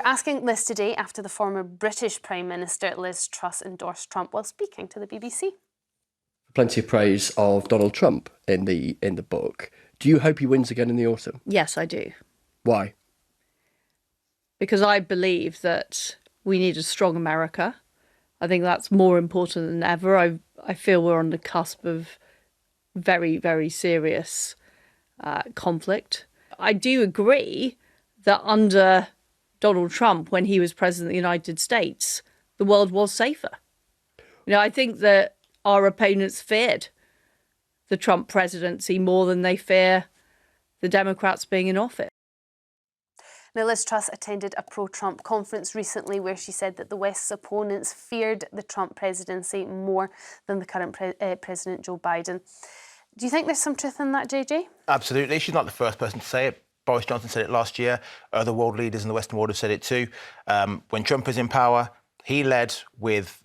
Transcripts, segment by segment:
asking this today after the former British Prime Minister Liz Truss endorsed Trump while speaking to the BBC. Plenty of praise of Donald Trump in the book. Do you hope he wins again in the autumn? Yes, I do. Why? Because I believe that we need a strong America. I think that's more important than ever. I feel we're on the cusp of very, very serious conflict. I do agree that under Donald Trump, when he was president of the United States, the world was safer. I think that our opponents feared the Trump presidency more than they fear the Democrats being in office. Now, Liz Truss attended a pro-Trump conference recently where she said that the West's opponents feared the Trump presidency more than the current President Joe Biden. Do you think there's some truth in that, JJ? Absolutely. She's not the first person to say it. Boris Johnson said it last year. Other world leaders in the Western world have said it too. When Trump was in power, he led with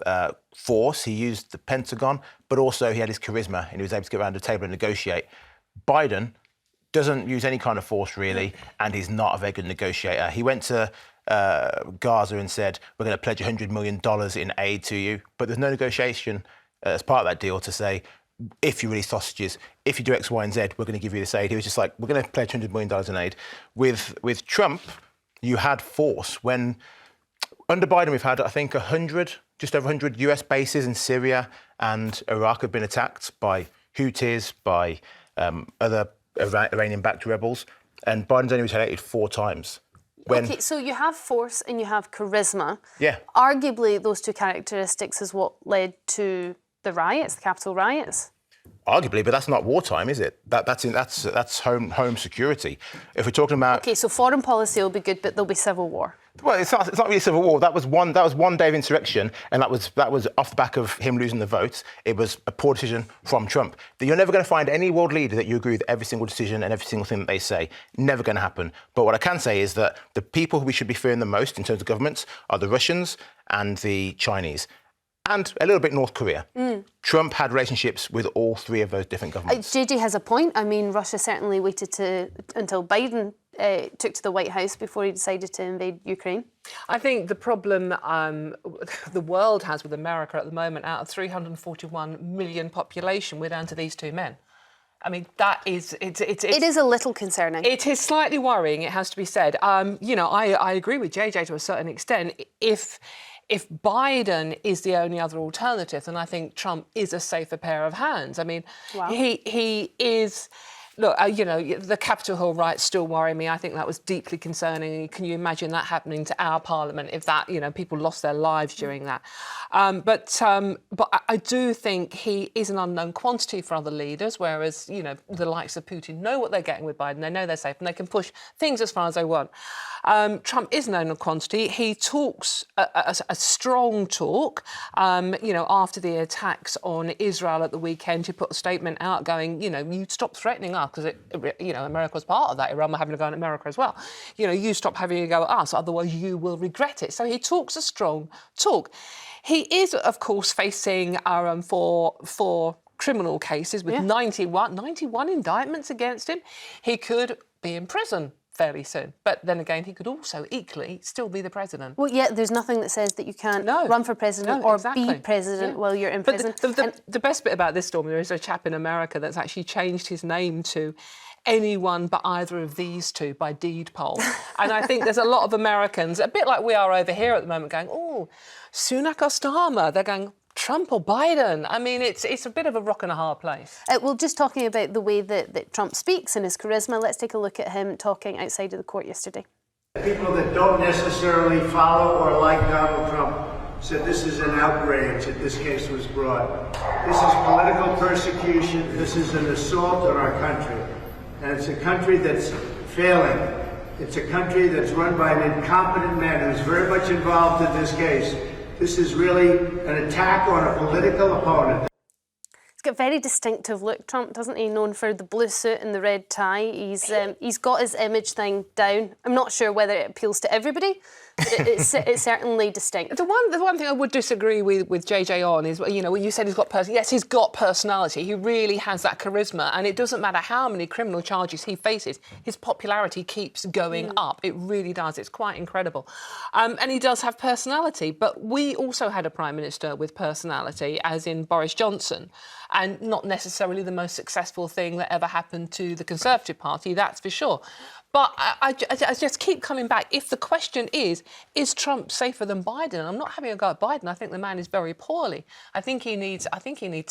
force. He used the Pentagon, but also he had his charisma and he was able to get around the table and negotiate. Biden doesn't use any kind of force, really, and he's not a very good negotiator. He went to Gaza and said, we're going to pledge $100 million in aid to you, but there's no negotiation as part of that deal to say, if you release hostages, if you do X, Y, and Z, we're going to give you this aid. He was just like, we're going to pledge $100 million in aid. With Trump, you had force. When under Biden, we've had, I think, just over 100 US bases in Syria and Iraq have been attacked by Houthis, by other Iranian-backed rebels, and Biden's only retaliated 4 times. OK, so you have force and you have charisma. Yeah. Arguably, those two characteristics is what led to the riots, the Capitol riots. Arguably, but that's not wartime, is it? That's home security. If we're talking about... OK, so foreign policy will be good, but there'll be civil war. Well, it's not really a civil war. That was one day of insurrection, and that was off the back of him losing the votes. It was a poor decision from Trump. You're never going to find any world leader that you agree with every single decision and every single thing that they say. Never going to happen. But what I can say is that the people who we should be fearing the most in terms of governments are the Russians and the Chinese. And a little bit North Korea. Trump had relationships with all 3 of those different governments. JJ has a point. I mean, Russia certainly waited until Biden took to the White House before he decided to invade Ukraine. I think the problem the world has with America at the moment, out of 341 million population, we're down to these 2 men. I mean, that is... It is a little concerning. It is slightly worrying, it has to be said. I agree with JJ to a certain extent. If Biden is the only other alternative, then I think Trump is a safer pair of hands. I mean, wow. He is... Look, the Capitol Hill riots still worry me. I think that was deeply concerning. Can you imagine that happening to our parliament if that, people lost their lives during that? But I do think he is an unknown quantity for other leaders, whereas, the likes of Putin know what they're getting with Biden. They know they're safe and they can push things as far as they want. Trump is an unknown quantity. He talks a strong talk. After the attacks on Israel at the weekend, he put a statement out going, you stop threatening us, because America was part of that. Iran were having a go at America as well. You stop having a go at us, otherwise you will regret it. So he talks a strong talk. He is, of course, facing four criminal cases with 91 indictments against him. He could be in prison fairly soon. But then again, he could also equally still be the president. Well, yeah, there's nothing that says that you can't run for president or be president while you're in prison. The best bit about this, Storm, there is a chap in America that's actually changed his name to anyone but either of these 2 by deed poll. And I think there's a lot of Americans, a bit like we are over here at the moment, going, oh, Sunak or Starmer. They're going, Trump or Biden? I mean, it's a bit of a rock and a hard place. Well, just talking about the way that Trump speaks and his charisma, let's take a look at him talking outside of the court yesterday. People that don't necessarily follow or like Donald Trump said this is an outrage that this case was brought. This is political persecution. This is an assault on our country. And it's a country that's failing. It's a country that's run by an incompetent man who's very much involved in this case. This is really an attack on a political opponent. He's got a very distinctive look, Trump, doesn't he? Known for the blue suit and the red tie. He's got his image thing down. I'm not sure whether it appeals to everybody, But it's certainly distinct. The one thing I would disagree with JJ on is, you know, when you said he's got yes, he's got personality. He really has that charisma, and it doesn't matter how many criminal charges he faces, his popularity keeps going up. It really does. It's quite incredible. And he does have personality, but we also had a Prime Minister with personality, as in Boris Johnson, and not necessarily the most successful thing that ever happened to the Conservative Party, that's for sure. But I just keep coming back. If the question is Trump safer than Biden? I'm not having a go at Biden. I think the man is very poorly. I think he needs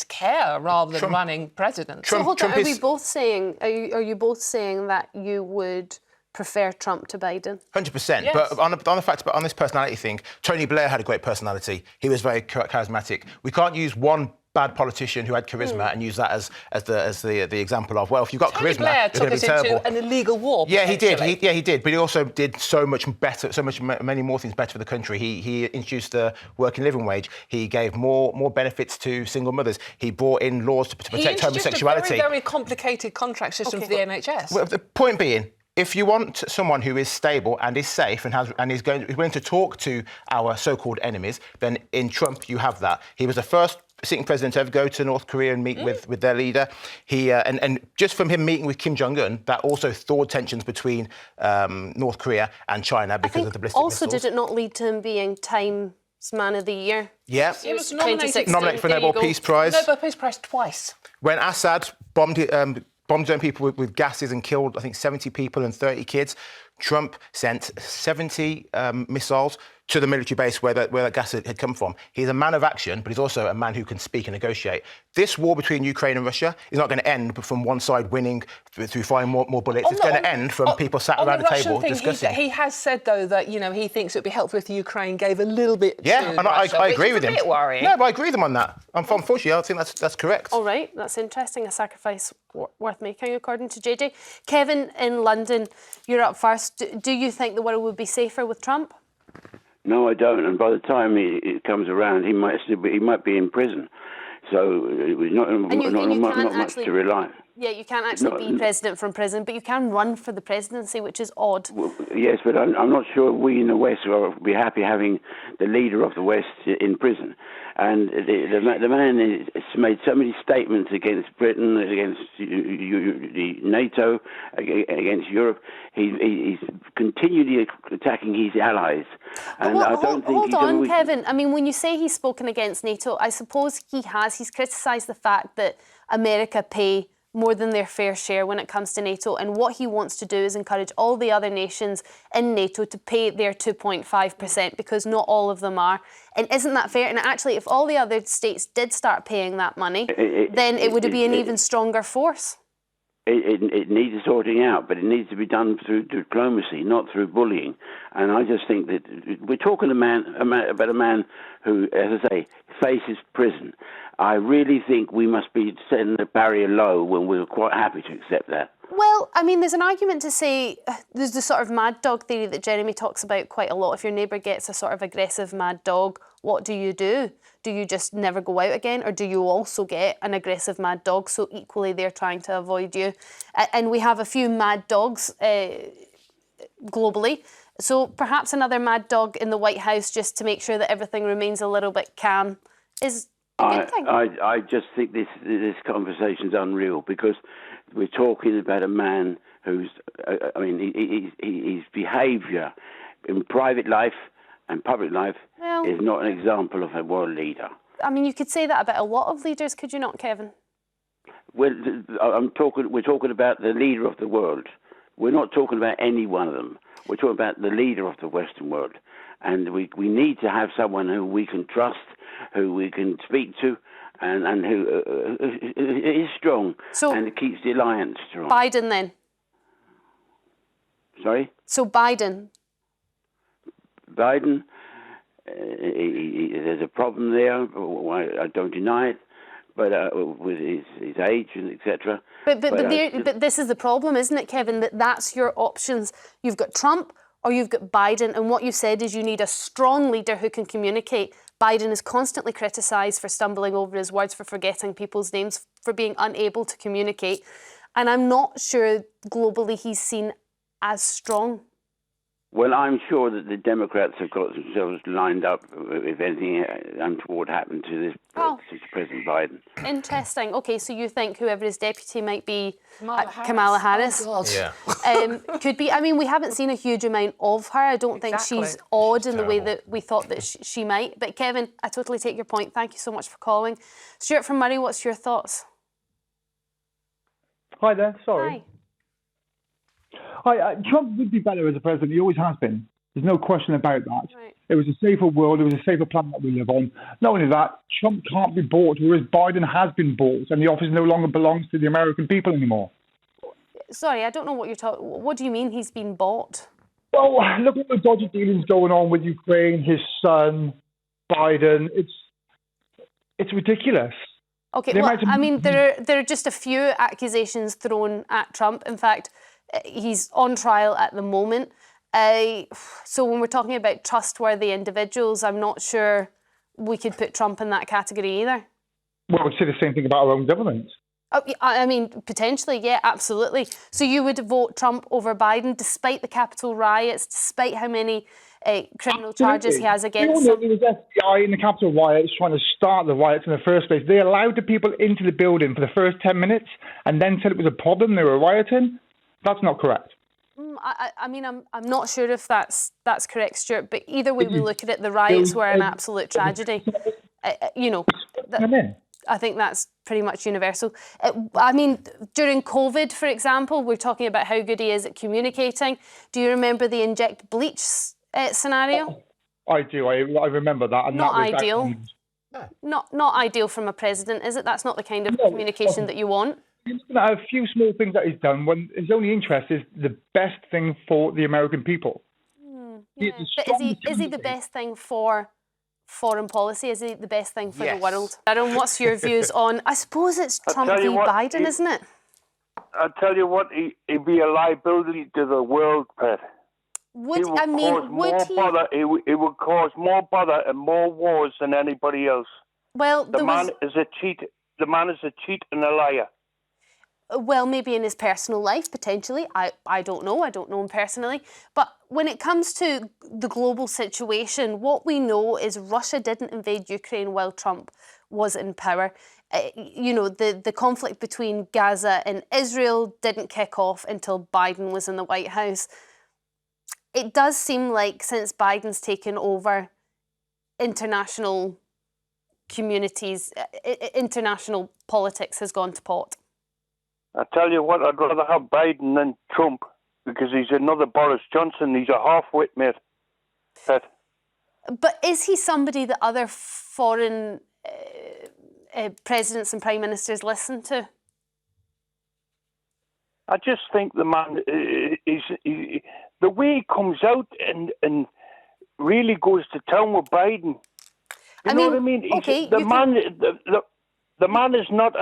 care rather than running president. So hold on, are we both saying? Are you both saying that you would prefer Trump to Biden? 100%. Yes. But on this personality thing, Tony Blair had a great personality. He was very charismatic. We can't use one bad politician who had charisma and use that as the example of, well, if you've got Tony charisma, Blair you're going to be took us terrible. into an illegal war. Yeah, he did. potentially. He did. But he also did so much better, many more things better for the country. He introduced the working living wage. He gave more benefits to single mothers. He brought in laws to protect homosexuality. A very, very complicated contract system for the NHS. Well, the point being, if you want someone who is stable and is safe and is willing to talk to our so-called enemies, then in Trump you have that. He was the first sitting president to ever go to North Korea and meet with their leader. He and just from him meeting with Kim Jong-un, that also thawed tensions between North Korea and China because of the ballistic also, missiles. did it not lead to him being Time's Man of the Year? Yeah. He was nominated for Nobel Peace Prize. Nobel Peace Prize twice. When Assad bombed his own people with gases and killed, I think, 70 people and 30 kids, Trump sent 70 missiles to the military base where that gas had come from. He's a man of action, but he's also a man who can speak and negotiate. This war between Ukraine and Russia is not going to end from one side winning through firing more bullets. It's going to end from people sat around the table discussing. He has said, though, that he thinks it would be helpful if the Ukraine gave a little bit to and Russia, I agree with him. Which is a bit worrying. No, but I agree with him on that. Unfortunately, I think that's correct. All right, that's interesting. A sacrifice worth making, according to JJ. Kevin, in London, you're up first. Do you think the world would be safer with Trump? No, I don't. And by the time it comes around, he might be in prison. So it was not much to rely. Yeah, you can't actually be president from prison, but you can run for the presidency, which is odd. Well, yes, but I'm not sure we in the West will be happy having the leader of the West in prison. And the man has made so many statements against Britain, against the NATO, against Europe. He's continually attacking his allies. And hold on, Kevin. I mean, when you say he's spoken against NATO, I suppose he has. He's criticised the fact that America pay more than their fair share when it comes to NATO, and what he wants to do is encourage all the other nations in NATO to pay their 2.5% because not all of them are. And isn't that fair? And actually, if all the other states did start paying that money, then it would be an even stronger force. It needs sorting out, but it needs to be done through diplomacy, not through bullying. And I just think that we're talking about a man who, as I say, faces prison. I really think we must be setting the barrier low when we're quite happy to accept that. Well, I mean, there's an argument to say there's the sort of mad dog theory that Jeremy talks about quite a lot. If your neighbour gets a sort of aggressive mad dog, what do? Do you just never go out again, or do you also get an aggressive mad dog, so equally they're trying to avoid you? And we have a few mad dogs globally, so perhaps another mad dog in the White House just to make sure that everything remains a little bit calm is a good thing. I just think this conversation's unreal, because we're talking about a man who's, his behaviour in private life and public life is not an example of a world leader. I mean, you could say that about a lot of leaders, could you not, Kevin? Well, we're talking about the leader of the world. We're not talking about any one of them. We're talking about the leader of the Western world. And we need to have someone who we can trust, who we can speak to, and who is strong and keeps the alliance strong. Biden, then? Sorry? So Biden, there's a problem there. I don't deny it, but with his age and etc. But this is the problem, isn't it, Kevin? That's your options. You've got Trump or you've got Biden, and what you said is you need a strong leader who can communicate. Biden is constantly criticised for stumbling over his words, for forgetting people's names, for being unable to communicate, and I'm not sure globally he's seen as strong. Well, I'm sure that the Democrats have got themselves lined up if anything untoward happened to this to President Biden. Interesting. Okay, so you think whoever his deputy might be, Kamala Harris. Oh, God. Yeah. Could be. I mean, we haven't seen a huge amount of her. I don't think she's odd in the way that we thought that she might. But Kevin, I totally take your point. Thank you so much for calling. Stuart from Murray, what's your thoughts? Hi there. Sorry. Hi. Trump would be better as a president. He always has been. There's no question about that. Right. It was a safer world. It was a safer planet that we live on. Not only that, Trump can't be bought, whereas Biden has been bought, and the office no longer belongs to the American people anymore. Sorry, I don't know what you're talking. What do you mean he's been bought? Well, look at the dodgy dealings going on with Ukraine, his son, Biden. It's ridiculous. Okay, well, I mean, there are just a few accusations thrown at Trump. In fact, he's on trial at the moment. So when we're talking about trustworthy individuals, I'm not sure we could put Trump in that category either. Well, we'd say the same thing about our own government. Oh, I mean, potentially, yeah, absolutely. So you would vote Trump over Biden despite the Capitol riots, despite how many criminal charges he has against him? There was FBI in the Capitol riots trying to start the riots in the first place. They allowed the people into the building for the first 10 minutes and then said it was a problem, they were rioting. That's not correct. I mean, I'm not sure if that's correct, Stuart, but either way we look at it, the riots were an absolute tragedy. I think that's pretty much universal. I mean, during COVID, for example, we're talking about how good he is at communicating. Do you remember the inject bleach scenario? I do. I remember that. And not that was ideal. Not ideal from a president, is it? That's not the kind of communication that you want. A few small things that he's done when his only interest is the best thing for the American people. Yeah. But is he the best thing for foreign policy? Is he the best thing for the world? Aaron, what's your views on? I suppose it's Trump v Biden, isn't it? I'll tell you what, he'd be a liability to the world, Pat. Would he? It would cause more bother and more wars than anybody else. Well, the man is a cheat. The man is a cheat and a liar. Well, maybe in his personal life, potentially. I don't know. I don't know him personally. But when it comes to the global situation, what we know is Russia didn't invade Ukraine while Trump was in power. The conflict between Gaza and Israel didn't kick off until Biden was in the White House. It does seem like since Biden's taken over, international communities, international politics has gone to pot. I tell you what, I'd rather have Biden than Trump because he's another Boris Johnson. He's a half-wit, mate. But is he somebody that other foreign presidents and prime ministers listen to? I just think the man the way he comes out and really goes to town with Biden. You know what I mean? The man is not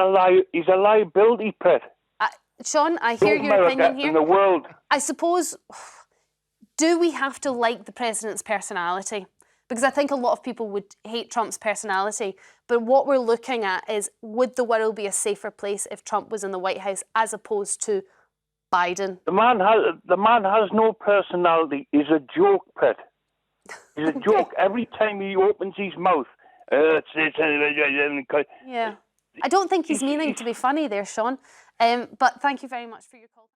he's a liability, Pet. Sean, I hear your opinion here. In the world. I suppose, do we have to like the president's personality? Because I think a lot of people would hate Trump's personality. But what we're looking at is, would the world be a safer place if Trump was in the White House as opposed to Biden? The man has no personality. He's a joke, Pet. He's a joke every time he opens his mouth. Yeah. I don't think he's meaning to be funny there, Sean. But thank you very much for your call.